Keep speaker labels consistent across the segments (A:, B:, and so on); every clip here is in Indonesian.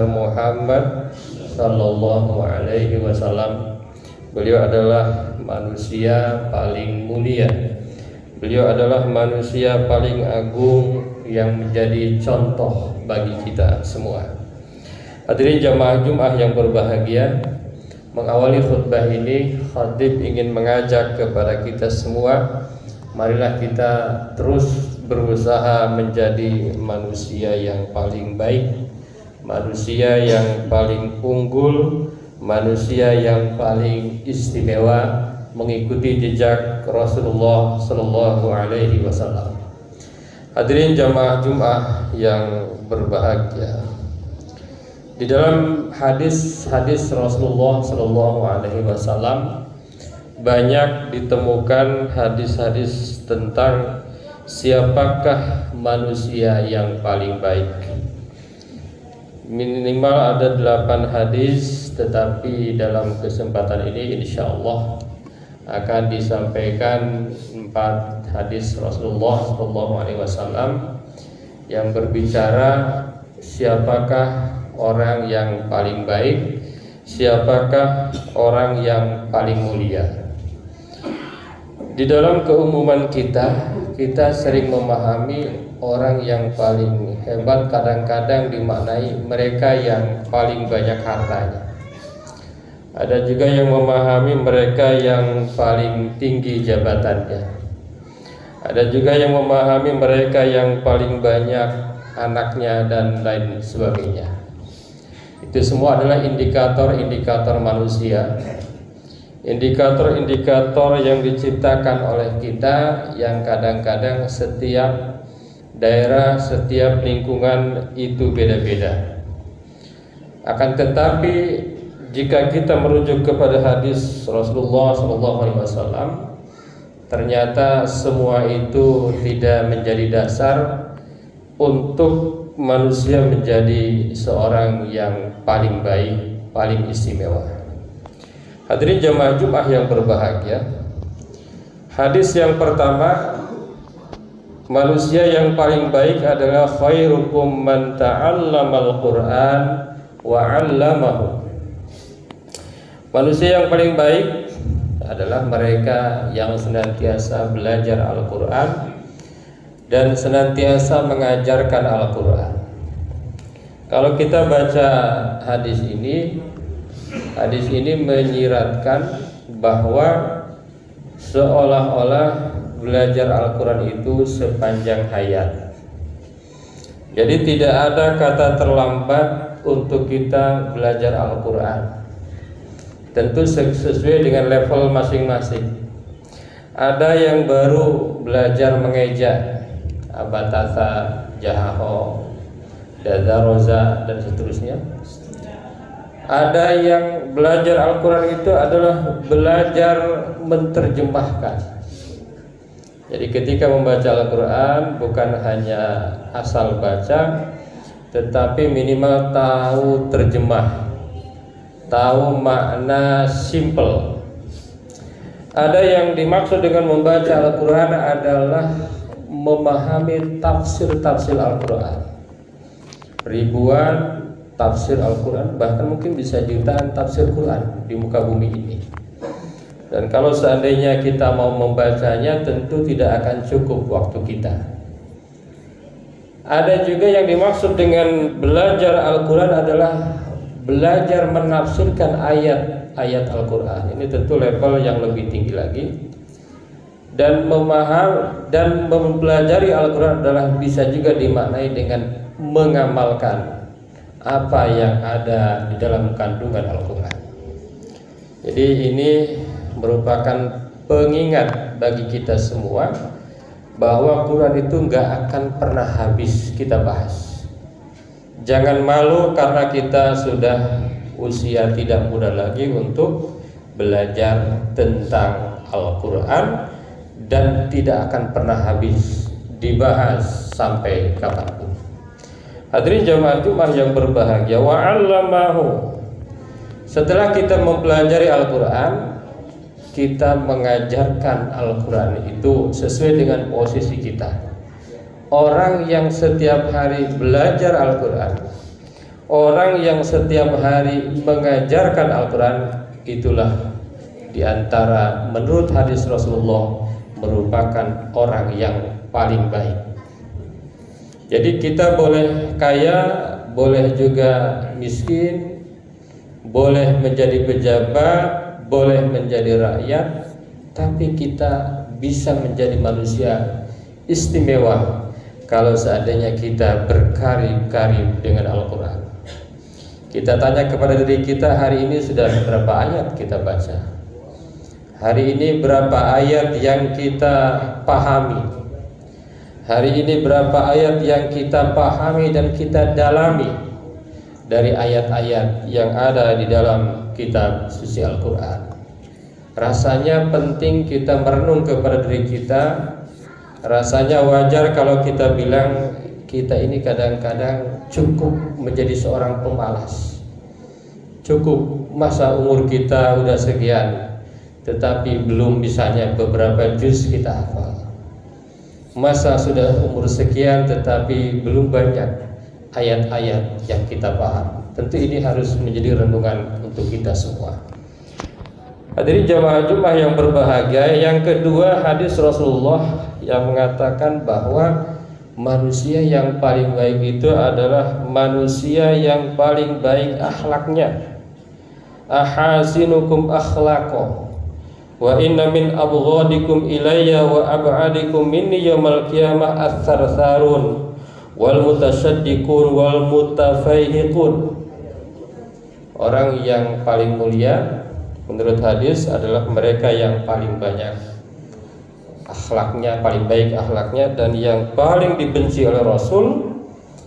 A: Muhammad sallallahu alaihi wasallam. Beliau adalah manusia paling mulia. Beliau adalah manusia paling agung yang menjadi contoh bagi kita semua. Hadirin jamaah Jumat yang berbahagia, mengawali khutbah ini khatib ingin mengajak kepada kita semua, marilah kita terus berusaha menjadi manusia yang paling baik, manusia yang paling unggul, manusia yang paling istimewa, mengikuti jejak Rasulullah Sallallahu Alaihi Wasallam. Hadirin jamaah Jumat yang berbahagia, di dalam hadis-hadis Rasulullah Sallallahu Alaihi Wasallam banyak ditemukan hadis-hadis tentang siapakah manusia yang paling baik. Minimal ada 8 hadis, tetapi dalam kesempatan ini insya Allah akan disampaikan 4 hadis Rasulullah SAW yang berbicara siapakah orang yang paling baik, siapakah orang yang paling mulia. Di dalam keumuman kita sering memahami orang yang paling hebat kadang-kadang dimaknai mereka yang paling banyak hartanya. Ada juga yang memahami mereka yang paling tinggi jabatannya. Ada juga yang memahami mereka yang paling banyak anaknya dan lain sebagainya. Itu semua adalah indikator-indikator manusia, indikator-indikator yang diciptakan oleh kita, yang kadang-kadang setiap daerah, setiap lingkungan itu beda-beda. Akan tetapi jika kita merujuk kepada hadis Rasulullah SAW, ternyata semua itu tidak menjadi dasar untuk manusia menjadi seorang yang paling baik, paling istimewa. Hadirin jamaah Jumat yang berbahagia, hadis yang pertama, manusia yang paling baik adalah khairukum man ta'allamal Qur'an wa 'allamahu. Manusia yang paling baik adalah mereka yang senantiasa belajar Al-Qur'an dan senantiasa mengajarkan Al-Qur'an. Kalau kita baca hadis ini menyiratkan bahwa seolah-olah belajar Al-Quran itu sepanjang hayat. Jadi tidak ada kata terlambat untuk kita belajar Al-Quran. Tentu sesuai dengan level masing-masing. Ada yang baru belajar mengeja, abatasa, jahaho, dadaroza, dan seterusnya. Ada yang belajar Al-Quran itu adalah belajar menerjemahkan. Jadi ketika membaca Al-Quran bukan hanya asal baca, tetapi minimal tahu terjemah, tahu makna simple. Ada yang dimaksud dengan membaca Al-Quran adalah memahami tafsir-tafsir Al-Quran. Ribuan tafsir Al-Quran, bahkan mungkin bisa jutaan tafsir Quran di muka bumi ini. Dan kalau seandainya kita mau membacanya, tentu tidak akan cukup waktu kita. Ada juga yang dimaksud dengan belajar Al-Quran adalah belajar menafsirkan ayat-ayat Al-Quran. Ini tentu level yang lebih tinggi lagi. Dan mempelajari Al-Quran adalah bisa juga dimaknai dengan mengamalkan apa yang ada di dalam kandungan Al-Quran. Jadi ini merupakan pengingat bagi kita semua bahwa Quran itu nggak akan pernah habis kita bahas. Jangan malu karena kita sudah usia tidak muda lagi untuk belajar tentang Al-Quran, dan tidak akan pernah habis dibahas sampai kapanpun. Hadirin jamaah Jumat yang berbahagia, wa 'allamahu. Setelah kita mempelajari Al-Quran, kita mengajarkan Al-Quran itu sesuai dengan posisi kita. Orang yang setiap hari belajar Al-Quran, orang yang setiap hari mengajarkan Al-Quran, itulah diantara menurut hadis Rasulullah merupakan orang yang paling baik. Jadi kita boleh kaya, boleh juga miskin, boleh menjadi pejabat, boleh menjadi rakyat, tapi kita bisa menjadi manusia istimewa kalau seandainya kita berkarib-karib dengan Al-Quran. Kita tanya kepada diri kita, hari ini sudah berapa ayat kita baca? Hari ini berapa ayat yang kita pahami? Hari ini berapa ayat yang kita pahami dan kita dalami dari ayat-ayat yang ada di dalam kitab suci Al-Quran? Rasanya penting kita merenung kepada diri kita. Rasanya wajar kalau kita bilang kita ini kadang-kadang cukup menjadi seorang pemalas. Cukup masa umur kita udah sekian, tetapi belum misalnya beberapa juz kita hafal. Masa sudah umur sekian tetapi belum banyak ayat-ayat yang kita paham. Tentu ini harus menjadi renungan untuk kita semua. Hadirin jamaah Jumat yang berbahagia, yang kedua hadis Rasulullah yang mengatakan bahwa manusia yang paling baik itu adalah manusia yang paling baik akhlaknya. Ahasinukum akhlaqo wa inna min abghadikum ilayya wa ab'adikum minni yaumal qiyamah ats-tsarsarun wal mutasaddiqun wal mutafaihiqun. Orang yang paling mulia menurut hadis adalah mereka yang paling banyak akhlaknya, paling baik akhlaknya, dan yang paling dibenci oleh Rasul,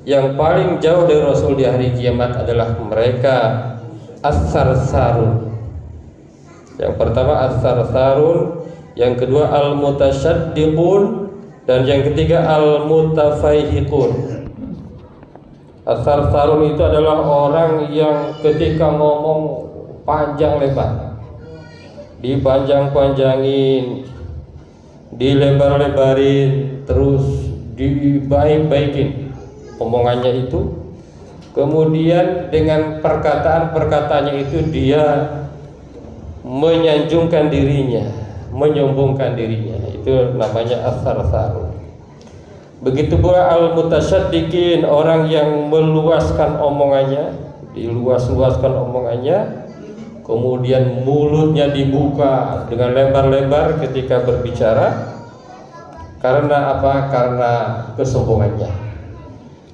A: yang paling jauh dari Rasul di hari kiamat adalah mereka ats-tsarsarun. Yang pertama ats-tsarsarun, yang kedua al-mutasyaddiqun, dan yang ketiga al-mutafaihiqun. Ats-tsarsarun itu adalah orang yang ketika ngomong panjang lebar, dipanjang-panjangin, dilebar-lebarin, terus dibaik-baikin omongannya itu. Kemudian dengan perkataan-perkataannya itu dia menyanjungkan dirinya, menyombongkan dirinya. Itu namanya ats-tsarsarun. Begitu pula al-mutasyaddiqin, orang yang meluaskan omongannya, diluas-luaskan omongannya. Kemudian mulutnya dibuka dengan lebar-lebar ketika berbicara. Karena apa? Karena kesombongannya.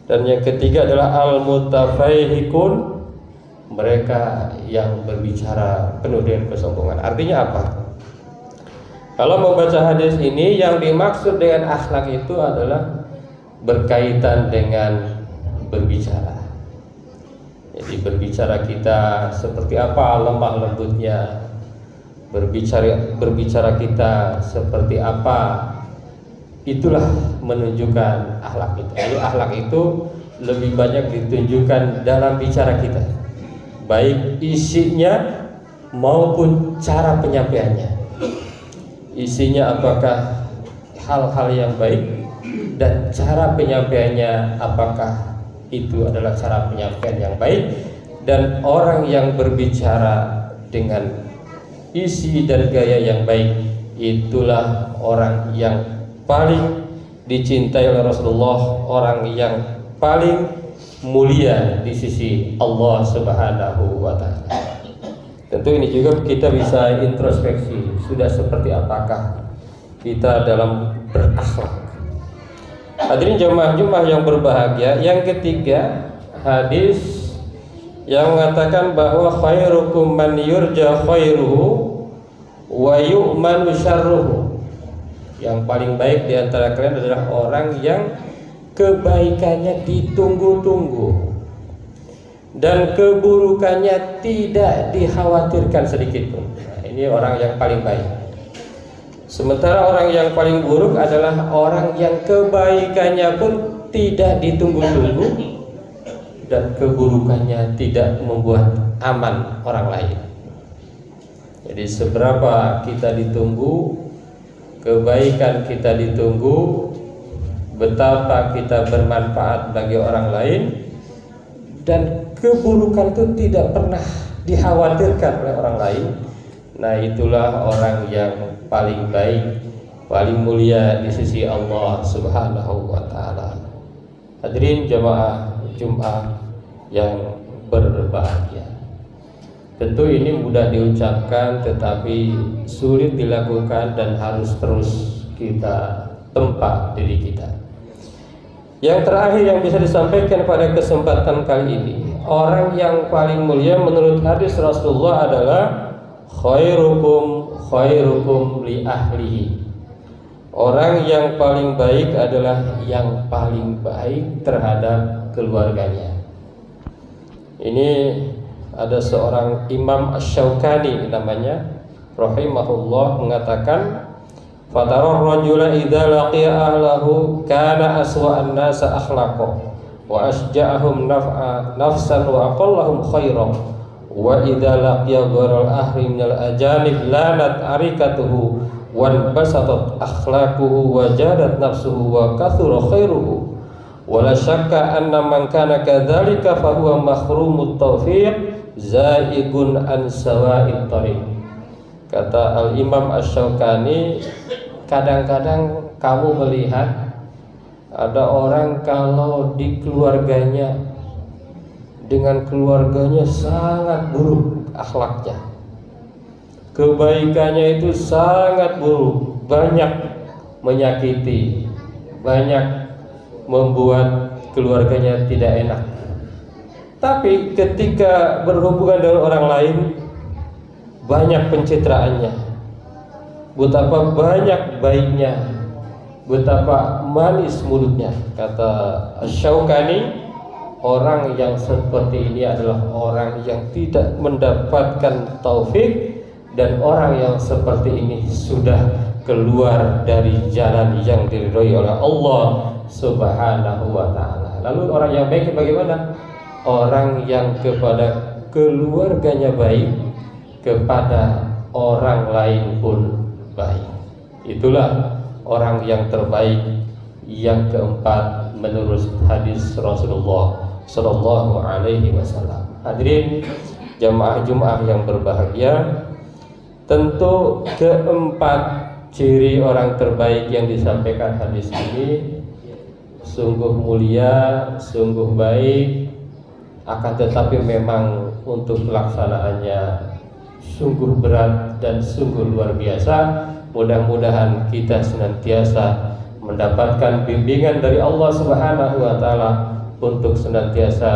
A: Dan yang ketiga adalah al-mutafaihiqun, mereka yang berbicara penuh dengan kesombongan. Artinya apa? Kalau membaca hadis ini, yang dimaksud dengan akhlak itu adalah berkaitan dengan berbicara. Jadi berbicara kita seperti apa lemah lembutnya, berbicara kita seperti apa, itulah menunjukkan akhlak itu. Jadi akhlak itu lebih banyak ditunjukkan dalam bicara kita, baik isinya maupun cara penyampaiannya. Isinya apakah hal-hal yang baik, dan cara penyampaiannya apakah itu adalah cara penyampaian yang baik. Dan orang yang berbicara dengan isi dan gaya yang baik, itulah orang yang paling dicintai oleh Rasulullah, orang yang paling mulia di sisi Allah Subhanahu wa Ta'ala. Tentu ini juga kita bisa introspeksi, sudah seperti apakah kita dalam berakhlak. Hadirin jamaah yang berbahagia, yang ketiga hadis yang mengatakan bahwa khairukum man yurja khairuhu wa yu'manu syarruhu. Yang paling baik di antara kalian adalah orang yang kebaikannya ditunggu-tunggu dan keburukannya tidak dikhawatirkan sedikit pun. Nah, ini orang yang paling baik. Sementara orang yang paling buruk adalah orang yang kebaikannya pun tidak ditunggu-tunggu dan keburukannya tidak membuat aman orang lain. Jadi seberapa kita ditunggu, kebaikan kita ditunggu, betapa kita bermanfaat bagi orang lain, dan keburukan itu tidak pernah dikhawatirkan oleh orang lain, nah itulah orang yang paling baik, paling mulia di sisi Allah Subhanahu wa taala. Hadirin jamaah Jumat yang berbahagia. Tentu ini mudah diucapkan tetapi sulit dilakukan dan harus terus kita tempa diri kita. Yang terakhir yang bisa disampaikan pada kesempatan kali ini, orang yang paling mulia menurut hadis Rasulullah adalah khairukum li ahlihi. Orang yang paling baik adalah yang paling baik terhadap keluarganya. Ini ada seorang Imam Asy-Syaukani namanya, rahimahullah, mengatakan fatarar rajula idza laqiya ahlahu kana aswa'an nasa akhlaqan wa asja'ahum nafsan wa aqallahum khairan wa idza laqiya ghairal ahli minal ajanib lanat arikatuhu wan basatat akhlaquhu wa jadat nafsuhu wa kathura khairuhu wa la syakka anna man kana kadzalika fa huwa mahrumut taufiq zaigun an sawa'it thariq. Kata Al-Imam Asy-Syaukani, kadang-kadang kamu melihat ada orang kalau di keluarganya, dengan keluarganya sangat buruk akhlaknya, kebaikannya itu sangat buruk, banyak menyakiti, banyak membuat keluarganya tidak enak. Tapi ketika berhubungan dengan orang lain, banyak pencitraannya, betapa banyak baiknya, betapa manis mulutnya. Kata Asy-Syaukani, orang yang seperti ini adalah orang yang tidak mendapatkan taufik, dan orang yang seperti ini sudah keluar dari jalan yang diridhoi oleh Allah Subhanahu wa taala. Lalu orang yang baik bagaimana? Orang yang kepada keluarganya baik, kepada orang lain pun baik. Itulah orang yang terbaik. Yang keempat menurut hadis Rasulullah Sallallahu Alaihi Wasallam. Hadirin jamaah Jumat yang berbahagia, tentu keempat ciri orang terbaik yang disampaikan hadis ini sungguh mulia, sungguh baik, akan tetapi memang untuk pelaksanaannya sungguh berat dan sungguh luar biasa. Mudah-mudahan kita senantiasa mendapatkan bimbingan dari Allah Subhanahu wa taala untuk senantiasa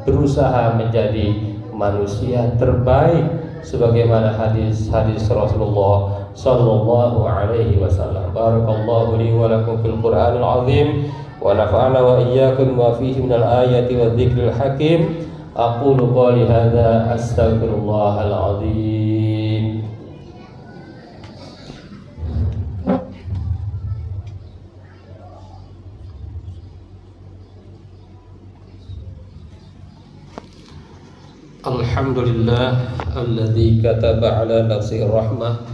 A: berusaha menjadi manusia terbaik sebagaimana hadis-hadis Rasulullah sallallahu alaihi wasallam. Barakallahu li wa lakum fil Qur'anil azim wa nafa'ana wa iyyakum ma fihi minal ayati wadh-dhikril hakim. Aqulu qali hadza astaghfirullahal azim. Alhamdulillah alladzi kataba ala nafsihi rahmah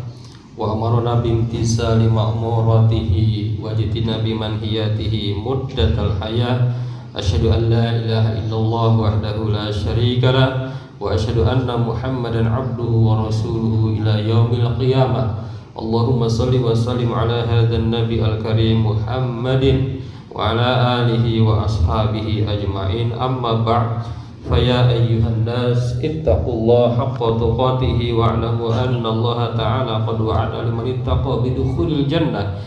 A: wa amarna bimtisali ma'muratihi wa jitinabi manhiyatihi muddatal hayah. Asyhadu an la ilaha illallah wahdahu la syarika lah wa asyhadu anna Muhammadan abduhu wa rasuluhu ila yaumil qiyamah. Allahumma salli wa sallim ala hadzal nabi al-karim Muhammadin wa ala alihi wa ashabihi ajma'in. Amma ba'd. Faya ayyuhan nas ittaqullaha haqqa tuqatih wa'lamu anna Allah ta'ala qad wa'ada liman ittaqa bidukhulil jannah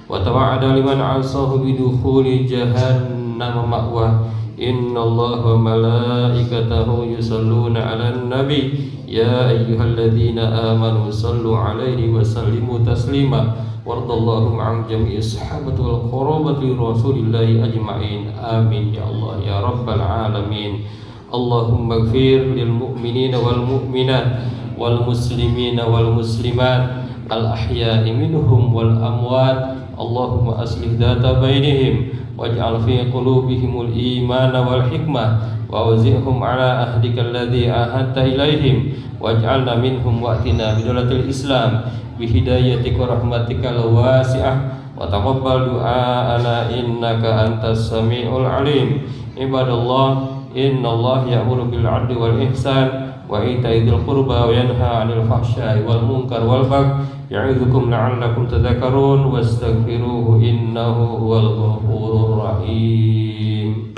A: wa tawa'ada liman 'asahu bidukhuli jahannam ma'wa. Innallaha wa malaikatahu yusalluna 'alan nabi ya ayyuhalladzina amanu sallu 'alaihi wa sallimu taslima. Wardallahu an jami'i sahabati wal qarabati rasulillahi ajma'in. Amin ya Allah ya rabbal alamin. Allahumma ighfir lil mu'minina wal mu'minat wal muslimina wal muslimat al ahya'i minhum wal amwat. Allahumma aslih dhata bainihim waj'al fi qulubihimul imana wal hikmah wa awzi'hum ala ahdika alladhi ahadta ilaihim waj'alna minhum wa'tina bidolatil islam bihidayatika rahmatika wasi'ah wa taqabbal du'aana innaka antas sami'ul alim. Ibadallah Innallaha ya'muru bil 'adli wal ihsan wa ita'i dzil qurba wa yanha 'anil fahsya'i wal munkar wal baghi ya'idzukum la'allakum tadhakkarun wastaghfiruhu innahu huwal ghafurur rahim.